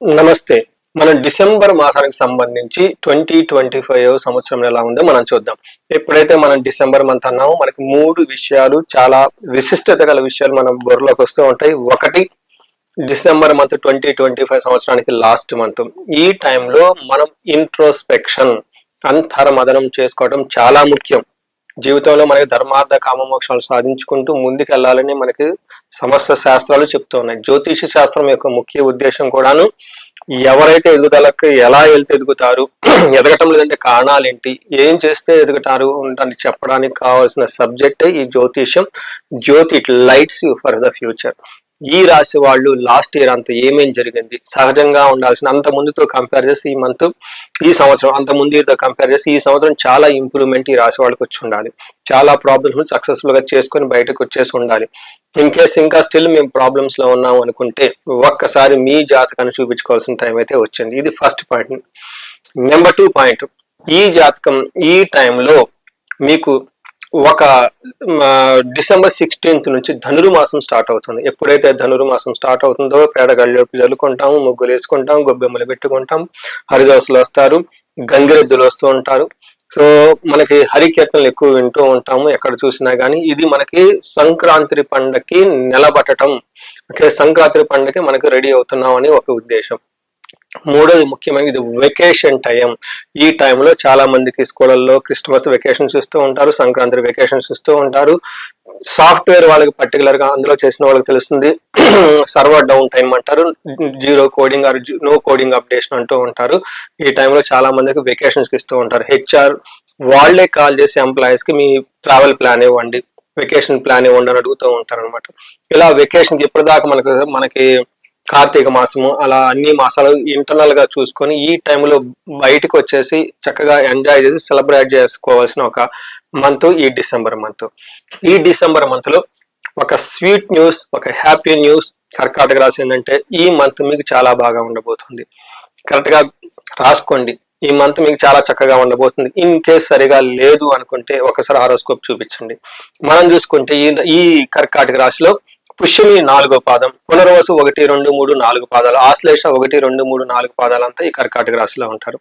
నమస్తే. మనం డిసెంబర్ మాసానికి సంబంధించి 2025 సంవత్సరం ఎలా ఉందో మనం చూద్దాం. ఎప్పుడైతే మనం డిసెంబర్ మంత్ అన్నామో మనకి 3 విషయాలు చాలా విశిష్టత గల విషయాలు మన బుర్రలోకి వస్తూ ఉంటాయి. ఒకటి, డిసెంబర్ మంత్ 2025 సంవత్సరానికి లాస్ట్ మంత్. ఈ టైంలో మనం ఇంట్రోస్పెక్షన్, అంతర్మదనం చేసుకోవడం చాలా ముఖ్యం. జీవితంలో మనకి ధర్మార్థ కామమోక్షాలు సాధించుకుంటూ ముందుకెళ్లాలని మనకి సమస్త శాస్త్రాలు చెప్తూ ఉన్నాయి. జ్యోతిష శాస్త్రం యొక్క ముఖ్య ఉద్దేశం కూడాను ఎవరైతే ఎదుగుదలకు ఎలా వెళ్తే ఎదుగుతారు, ఎదగటం లేదంటే కారణాలు ఏంటి, ఏం చేస్తే ఎదుగుతారు అని చెప్పడానికి కావాల్సిన సబ్జెక్టే ఈ జ్యోతిషం. Jyoti it lights you for the future. ఈ రాశి వాళ్ళు లాస్ట్ ఇయర్ అంతా ఏమేం జరిగింది, సహజంగా ఉండాల్సిన అంత ముందుతో కంపేర్ చేసి ఈ మంత్, ఈ సంవత్సరం అంత ముందుతో కంపేర్ చేసి ఈ సంవత్సరం చాలా ఇంప్రూవ్మెంట్ ఈ రాశి వాళ్ళకి వచ్చి ఉండాలి. చాలా ప్రాబ్లమ్స్ సక్సెస్ఫుల్ గా చేసుకొని బయటకు వచ్చేసి ఉండాలి. ఇన్ కేస్ ఇంకా స్టిల్ మేము ప్రాబ్లమ్స్ లో ఉన్నాము అనుకుంటే ఒక్కసారి మీ జాతకాన్ని చూపించుకోవాల్సిన టైం అయితే వచ్చింది. ఇది ఫస్ట్ పాయింట్. నెంబర్ 2 పాయింట్, ఈ జాతకం ఈ టైంలో మీకు ఒక డిసెంబర్ 16th నుంచి ధనుర్మాసం స్టార్ట్ అవుతుంది. ఎప్పుడైతే ధనుర్మాసం స్టార్ట్ అవుతుందో పేడగళ్ళలోకి జల్లుకుంటాము, ముగ్గులు వేసుకుంటాం, గొబ్బెమ్మలు పెట్టుకుంటాం, హరిదాసులు వస్తారు, గంగిరెద్దులు వస్తూ ఉంటారు. సో మనకి హరికీర్తనలు ఎక్కువ వింటూ ఉంటాము ఎక్కడ చూసినా కానీ. ఇది మనకి సంక్రాంతి పండగకి నిలబట్టడం, సంక్రాంతి పండగకి మనకి రెడీ అవుతున్నాం అని ఒక ఉద్దేశం. మూడోది ముఖ్యమైన, ఇది వెకేషన్ టైం. ఈ టైంలో చాలా మందికి స్కూళ్ళల్లో క్రిస్మస్ వెకేషన్స్ ఇస్తూ ఉంటారు, సంక్రాంతి వెకేషన్స్ ఇస్తూ ఉంటారు. సాఫ్ట్వేర్ వాళ్ళకి పర్టికులర్ గా అందులో చేసిన వాళ్ళకి తెలుస్తుంది, సర్వర్ డౌన్ టైం అంటారు, zero coding or no coding updation అంటూ ఉంటారు. ఈ టైంలో చాలా మందికి వెకేషన్స్ ఇస్తూ ఉంటారు. హెచ్ఆర్ వాళ్లే కాల్ చేసి ఎంప్లాయీస్ కి మీ ట్రావెల్ ప్లాన్ ఇవ్వండి, వెకేషన్ ప్లాన్ ఇవ్వండి అని అడుగుతూ ఉంటారు అనమాట. ఇలా వెకేషన్ కి ఇప్పటిదాకా మనకి కార్తీక మాసము అలా అన్ని మాసాలు ఇంటర్నల్ గా చూసుకొని ఈ టైంలో బయటకు వచ్చేసి చక్కగా ఎంజాయ్ చేసి సెలబ్రేట్ చేసుకోవాల్సిన ఒక మంత్ ఈ డిసెంబర్ మంత్. ఈ డిసెంబర్ మంత్ లో ఒక స్వీట్ న్యూస్, ఒక హ్యాపీ న్యూస్ కర్కాటక రాశి ఏంటంటే ఈ మంత్ మీకు చాలా బాగా ఉండబోతుంది. కరెక్ట్ గా రాసుకోండి, ఈ మంత్ మీకు చాలా చక్కగా ఉండబోతుంది. ఇన్ కేస్ సరిగా లేదు అనుకుంటే ఒకసారి హారోస్కోప్ చూపించండి. మనం చూసుకుంటే ఈ కర్కాటక రాశిలో పుష్యమి 4వ పాదం, పునర్వసు 1, 2, 3, 4 పాదాలు, ఆశ్లేష 1, 2, 3, 4 పాదాలంతా ఈ కర్కాటక రాశిలో ఉంటారు.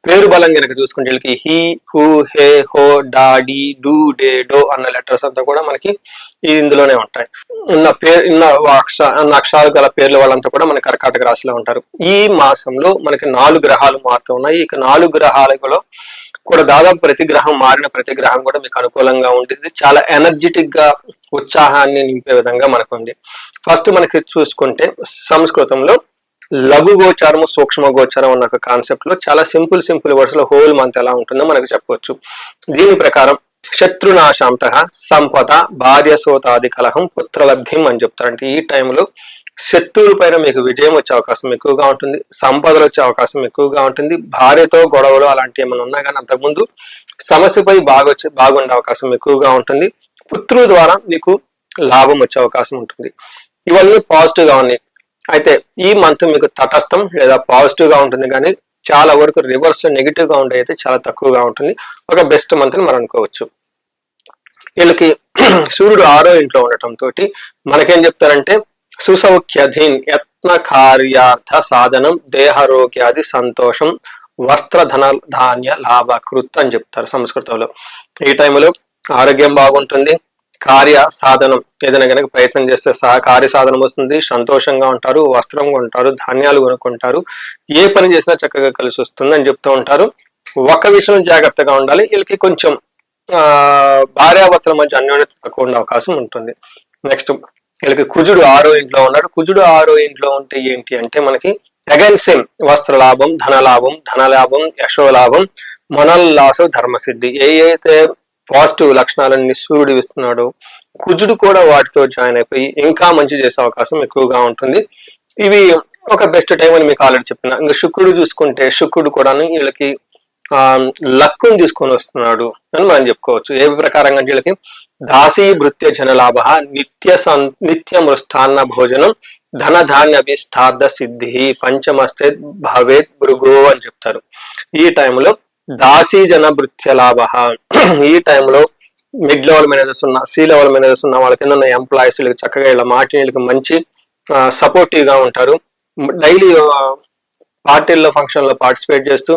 పేరు బలం కనుక చూసుకుంటే వీళ్ళకి హీ, హూ, హే, హో, డా, డి, డూ, డే, డో అన్న లెటర్స్ అంతా కూడా మనకి ఇందులోనే ఉంటాయి. ఉన్న అక్షరాలు గల పేర్ల వాళ్ళంతా కూడా మన కర్కాటక రాశిలో ఉంటారు. ఈ మాసంలో మనకి 4 గ్రహాలు మారుతూ ఉన్నాయి. ఇక 4 గ్రహాలలో కూడా దాదాపు ప్రతి గ్రహం మారిన ప్రతి గ్రహం కూడా మీకు అనుకూలంగా ఉంటుంది. చాలా ఎనర్జెటిక్ గా ఉత్సాహాన్ని నింపే విధంగా మనకు ఉంది. ఫస్ట్ మనకి చూసుకుంటే సంస్కృతంలో లఘు గోచారము, సూక్ష్మ గోచారం అన్న ఒక కాన్సెప్ట్ లో చాలా సింపుల్ వర్డ్స్ లో హోల్ మంత్ ఎలా ఉంటుందో మనకు చెప్పవచ్చు. దీని ప్రకారం శత్రునాశాంత, సంపద, భార్య సోతాది కలహం, పుత్రలబ్ధిం అని చెప్తారు. అంటే ఈ టైంలో శత్రువుల పైన మీకు విజయం వచ్చే అవకాశం ఎక్కువగా ఉంటుంది, సంపదలు వచ్చే అవకాశం ఎక్కువగా ఉంటుంది, భార్యతో గొడవలు అలాంటి ఏమైనా ఉన్నా కానీ అంతకుముందు సమస్యపై బాగుండే అవకాశం ఎక్కువగా ఉంటుంది. పుత్రుల ద్వారా మీకు లాభం వచ్చే అవకాశం ఉంటుంది. ఇవన్నీ పాజిటివ్ గా ఉన్నాయి. అయితే ఈ మంత్ మీకు తటస్థం లేదా పాజిటివ్ గా ఉంటుంది, కానీ చాలా వరకు రివర్స్ నెగిటివ్ గా ఉండే అయితే చాలా తక్కువగా ఉంటుంది. ఒక బెస్ట్ మంత్ అని మనం అనుకోవచ్చు. వీళ్ళకి సూర్యుడు 6వ ఇంట్లో ఉండటం తోటి మనకేం చెప్తారంటే సుసౌఖ్యధీన్, యత్న కార్యార్థ సాధనం, దేహారోగ్యాది సంతోషం, వస్త్ర ధన ధాన్య లాభకృత్ అని చెప్తారు సంస్కృతంలో. ఈ టైంలో ఆరోగ్యం బాగుంటుంది, కార్య సాధనం ఏదైనా కనుక ప్రయత్నం చేస్తే కార్య సాధనం వస్తుంది, సంతోషంగా ఉంటారు, వస్త్రం కొంటారు, ధాన్యాలు కొనుక్కుంటారు, ఏ పని చేసినా చక్కగా కలిసి వస్తుంది అని చెప్తూ ఉంటారు. ఒక విషయం జాగ్రత్తగా ఉండాలి, వీళ్ళకి కొంచెం భార్యాభర్తల మధ్య అన్యోన్యత తక్కువ ఉండే అవకాశం ఉంటుంది. నెక్స్ట్ వీళ్ళకి కుజుడు 6వ ఇంట్లో ఉన్నాడు. కుజుడు 6వ ఇంట్లో ఉంటే ఏంటి అంటే మనకి అగైన్ సేమ్ వస్త్ర లాభం, ధనలాభం, యశోలాభం, మనల్లాసం, ధర్మసిద్ధి. ఏ అయితే పాజిటివ్ లక్షణాలన్నీ సూర్యుడు ఇస్తున్నాడో కుజుడు కూడా వాటితో జాయిన్ అయిపోయి ఇంకా మంచి చేసే అవకాశం ఎక్కువగా ఉంటుంది. ఇవి ఒక బెస్ట్ టైం అని మీకు ఆల్రెడీ చెప్పిన. ఇంకా శుక్రుడు చూసుకుంటే శుక్రుడు కూడా వీళ్ళకి లక్కుని తీసుకొని వస్తున్నాడు అని మనం చెప్పుకోవచ్చు. ఏ ప్రకారంగా వీళ్ళకి దాసీ భృత్య జనలాభ, నిత్య మృష్టాన్న భోజనం, ధనధాన్య అభిష్టార్థ సిద్ధి, పంచమస్తే భవేత్ భృగో అని చెప్తారు. ఈ టైంలో దాసీ జన భృత్య లాభ, ఈ టైంలో మిడ్ లెవెల్ మేనేజర్స్ ఉన్న, సి లెవెల్ మేనేజర్స్ ఉన్న వాళ్ళ కింద ఉన్న ఎంప్లాయీస్ వీళ్ళకి చక్కగా ఇలా మాటి వీళ్ళకి మంచి సపోర్టివ్ గా ఉంటారు. డైలీ పార్టీల్లో ఫంక్షన్లో పార్టిసిపేట్ చేస్తూ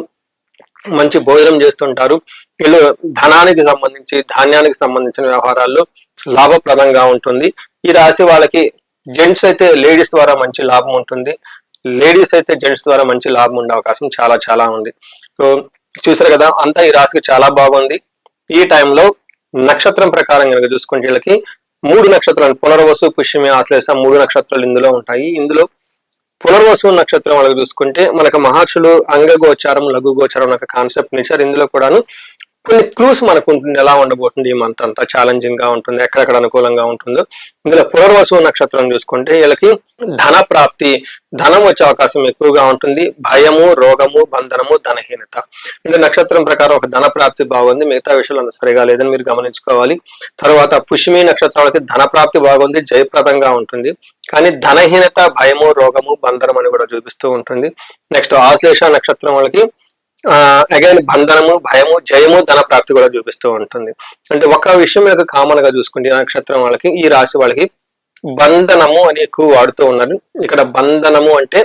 మంచి భోజనం చేస్తుంటారు. వీళ్ళు ధనానికి సంబంధించి ధాన్యానికి సంబంధించిన వ్యవహారాల్లో లాభప్రదంగా ఉంటుంది. ఈ రాశి వాళ్ళకి జెంట్స్ అయితే లేడీస్ ద్వారా మంచి లాభం ఉంటుంది, లేడీస్ అయితే జెంట్స్ ద్వారా మంచి లాభం ఉండే అవకాశం చాలా చాలా ఉంది. సో చూసారు కదా, అంతా ఈ రాశికి చాలా బాగుంది. ఈ టైంలో నక్షత్రం ప్రకారం కనుక చూసుకుంటే వీళ్ళకి 3 నక్షత్రాలు పునర్వసు, పుష్యమి, ఆశ్లేష 3 నక్షత్రాలు ఇందులో ఉంటాయి. ఇందులో పునర్వసు నక్షత్రం వాళ్ళకి చూసుకుంటే మనకు మహర్షులు అంగగోచారం, లఘుగోచారం అనే కాన్సెప్ట్ ఇచ్చారు. ఇందులో కూడాను కొన్ని క్లూస్ మనకు ఉంటుంది, ఎలా ఉండబోతుంది ఈ మంత్ అంతా ఛాలెంజింగ్ గా ఉంటుంది, ఎక్కడెక్కడ అనుకూలంగా ఉంటుందో. ఇందులో పునర్వసు నక్షత్రం చూసుకుంటే వీళ్ళకి ధన ప్రాప్తి, ధనం వచ్చే అవకాశం ఎక్కువగా ఉంటుంది. భయము, రోగము, బంధనము, ధనహీనత. అంటే నక్షత్రం ప్రకారం ఒక ధన ప్రాప్తి బాగుంది, మిగతా విషయాలు అంత సరిగా లేదని మీరు గమనించుకోవాలి. తర్వాత పుష్యమి నక్షత్రాలకి ధన ప్రాప్తి బాగుంది, జయప్రదంగా ఉంటుంది, కానీ ధనహీనత, భయము, రోగము, బంధనం అని కూడా చూపిస్తూ ఉంటుంది. నెక్స్ట్ ఆశ్లేష నక్షత్రం వాళ్ళకి అగైన్ బంధనము, భయము, జయము, ధన ప్రాప్తి కూడా చూపిస్తూ ఉంటుంది. అంటే ఒక విషయం యొక్క కామన్ గా చూసుకుంటే నక్షత్రం వాళ్ళకి, ఈ రాశి వాళ్ళకి బంధనము అని ఎక్కువ వాడుతూ ఉన్నారు. ఇక్కడ బంధనము అంటే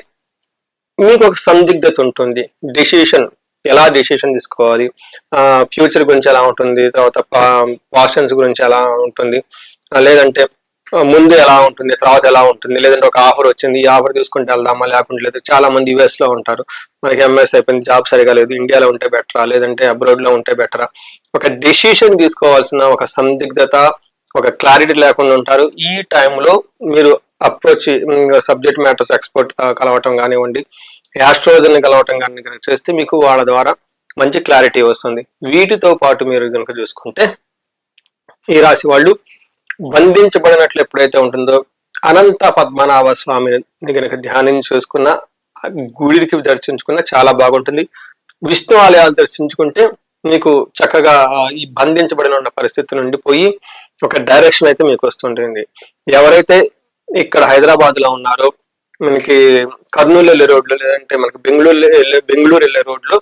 మీకు ఒక సందిగ్ధత ఉంటుంది, డిసిషన్, ఎలా డిసిషన్ తీసుకోవాలి, ఫ్యూచర్ గురించి ఎలా ఉంటుంది, తర్వాత పాషన్స్ గురించి ఎలా ఉంటుంది, లేదంటే ముందు ఎలా ఉంటుంది, తర్వాత ఎలా ఉంటుంది, లేదంటే ఒక ఆఫర్ వచ్చింది, ఈ ఆఫర్ తీసుకుంటే వెళ్దామా లేకుంటే లేదు. చాలా మంది యుఎస్ లో ఉంటారు, మనకి ఎంఎస్ అయిపోయింది, జాబ్ సరిగా లేదు, ఇండియాలో ఉంటే బెటరా లేదంటే అబ్రాడ్ లో ఉంటే బెటరా. ఒక డెసిషన్ తీసుకోవాల్సిన ఒక సందిగ్ధత, ఒక క్లారిటీ లేకుండా ఉంటారు. ఈ టైంలో మీరు అప్రోచ్ సబ్జెక్ట్ మ్యాటర్స్ ఎక్స్పర్ట్ కలవటం కానివ్వండి, యాస్ట్రాలజర్ని కలవటం కానీ చేస్తే మీకు వాళ్ళ ద్వారా మంచి క్లారిటీ వస్తుంది. వీటితో పాటు మీరు కనుక చూసుకుంటే ఈ రాశి వాళ్ళు బంధించబడినట్లు ఎప్పుడైతే ఉంటుందో అనంత పద్మనాభ స్వామిని కనుక ధ్యానం చేసుకున్న, గుడికి దర్శించుకున్న చాలా బాగుంటుంది. విష్ణు ఆలయాలు దర్శించుకుంటే మీకు చక్కగా ఈ బంధించబడిన ఉన్న పరిస్థితి నుండి పోయి ఒక డైరెక్షన్ అయితే మీకు వస్తుంటుంది. ఎవరైతే ఇక్కడ హైదరాబాద్ లో ఉన్నారో, మనకి కర్నూలు వెళ్ళే రోడ్లు, లేదంటే మనకి బెంగళూరు వెళ్ళే రోడ్లు,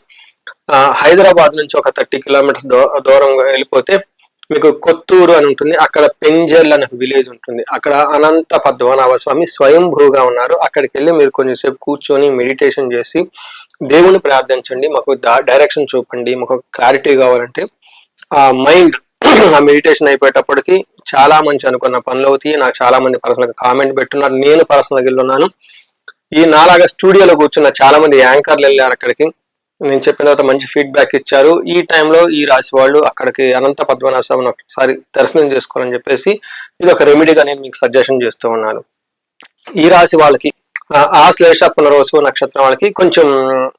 హైదరాబాద్ నుంచి ఒక 30 కిలోమీటర్స్ దూరంగా వెళ్ళిపోతే మీకు కొత్తూరు అని ఉంటుంది. అక్కడ పెంజర్ల్ అనే విలేజ్ ఉంటుంది. అక్కడ అనంత పద్మనాభ స్వామి స్వయంభూగా ఉన్నారు. అక్కడికి వెళ్ళి మీరు కొంచెంసేపు కూర్చొని మెడిటేషన్ చేసి దేవుని ప్రార్థించండి, మాకు డైరెక్షన్ చూపండి, మాకు క్లారిటీ కావాలంటే. ఆ మైండ్ ఆ మెడిటేషన్ అయిపోయేటప్పటికి చాలా మంచి అనుకున్న పనులు అవుతాయి. నాకు చాలా మంది పర్సనల్ గా కామెంట్ పెట్టున్నారు, నేను పర్సనల్ గా వెళ్ళున్నాను. ఈ నాలాగా స్టూడియోలో కూర్చున్న చాలా మంది యాంకర్లు వెళ్ళారు అక్కడికి, నేను చెప్పిన తర్వాత మంచి ఫీడ్బ్యాక్ ఇచ్చారు. ఈ టైంలో ఈ రాశి వాళ్ళు అక్కడికి అనంత పద్మనాభ స్వామిని ఒకసారి దర్శనం చేసుకోవాలని చెప్పేసి ఇది ఒక రెమెడీగా నేను మీకు సజెషన్ చేస్తూ ఉన్నాను. ఈ రాశి వాళ్ళకి ఆశ్లేష, పునర్వసు నక్షత్రం వాళ్ళకి కొంచెం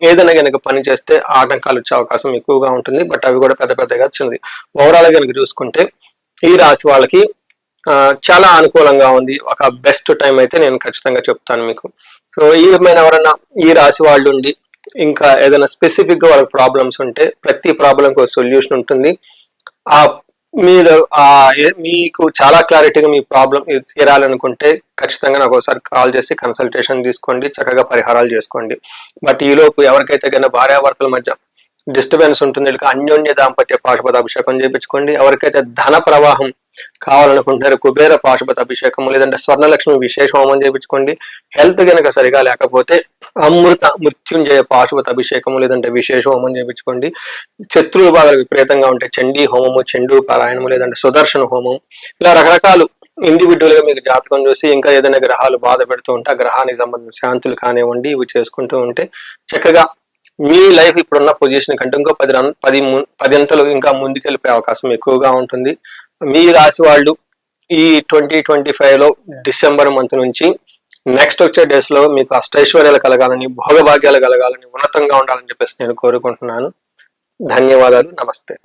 ఏదైనా కనుక పని చేస్తే ఆటంకాలు వచ్చే అవకాశం ఎక్కువగా ఉంటుంది, బట్ అవి కూడా పెద్ద పెద్దగా వచ్చింది. ఓవరాల్ గా కనుక చూసుకుంటే ఈ రాశి వాళ్ళకి చాలా అనుకూలంగా ఉంది. ఒక బెస్ట్ టైం అయితే నేను ఖచ్చితంగా చెప్తాను మీకు. సో ఏమైనా ఎవరైనా ఈ రాశి వాళ్ళు ఉండి ఇంకా ఏదైనా స్పెసిఫిక్ గా వాళ్ళకి ప్రాబ్లమ్స్ ఉంటే ప్రతి ప్రాబ్లంకి ఒక సొల్యూషన్ ఉంటుంది. ఆ మీరు మీకు చాలా క్లారిటీగా మీ ప్రాబ్లం తీరాలనుకుంటే ఖచ్చితంగా నాకు ఒకసారి కాల్ చేసి కన్సల్టేషన్ తీసుకోండి, చక్కగా పరిహారాలు చేసుకోండి. బట్ ఈలోపు ఎవరికైతే కన్నా భార్యాభర్తల మధ్య డిస్టర్బెన్స్ ఉంటుంది, వీళ్ళకి అన్యోన్య దాంపత్య పాశుపత అభిషేకం చేయించుకోండి. ఎవరికైతే ధన ప్రవాహం కావాలనుకుంటున్నారు, కుబేర పాశుపత అభిషేకం లేదంటే స్వర్ణలక్ష్మి విశేష హోమం చేయించుకోండి. హెల్త్ కనుక సరిగా లేకపోతే అమృత మృత్యుంజయ పాశుపత అభిషేకము లేదంటే విశేష హోమం చేయించుకోండి. శత్రువు బాగా విపరీతంగా ఉంటే చండీ హోమము, చండూ పారాయణము లేదంటే సుదర్శన హోమం, ఇలా రకరకాలు ఇండివిజువల్ గా మీకు జాతకం చూసి ఇంకా ఏదైనా గ్రహాలు బాధ పెడుతూ ఉంటే ఆ గ్రహానికి సంబంధించిన శాంతులు కానివ్వండి ఇవి చేసుకుంటూ ఉంటే చక్కగా మీ లైఫ్ ఇప్పుడున్న పొజిషన్ కంటే ఇంకో 10 అంతలు ఇంకా ముందుకెళ్ళిపోయే అవకాశం ఎక్కువగా ఉంటుంది. మీ రాశి వాళ్ళు ఈ 2025 లో డిసెంబర్ మంత్ నుంచి నెక్స్ట్ వచ్చే డేస్ లో మీకు అష్టైశ్వర్యాలు కలగాలని, భోగభాగ్యాలు కలగాలని, ఉన్నతంగా ఉండాలని చెప్పేసి నేను కోరుకుంటున్నాను. ధన్యవాదాలు. నమస్తే.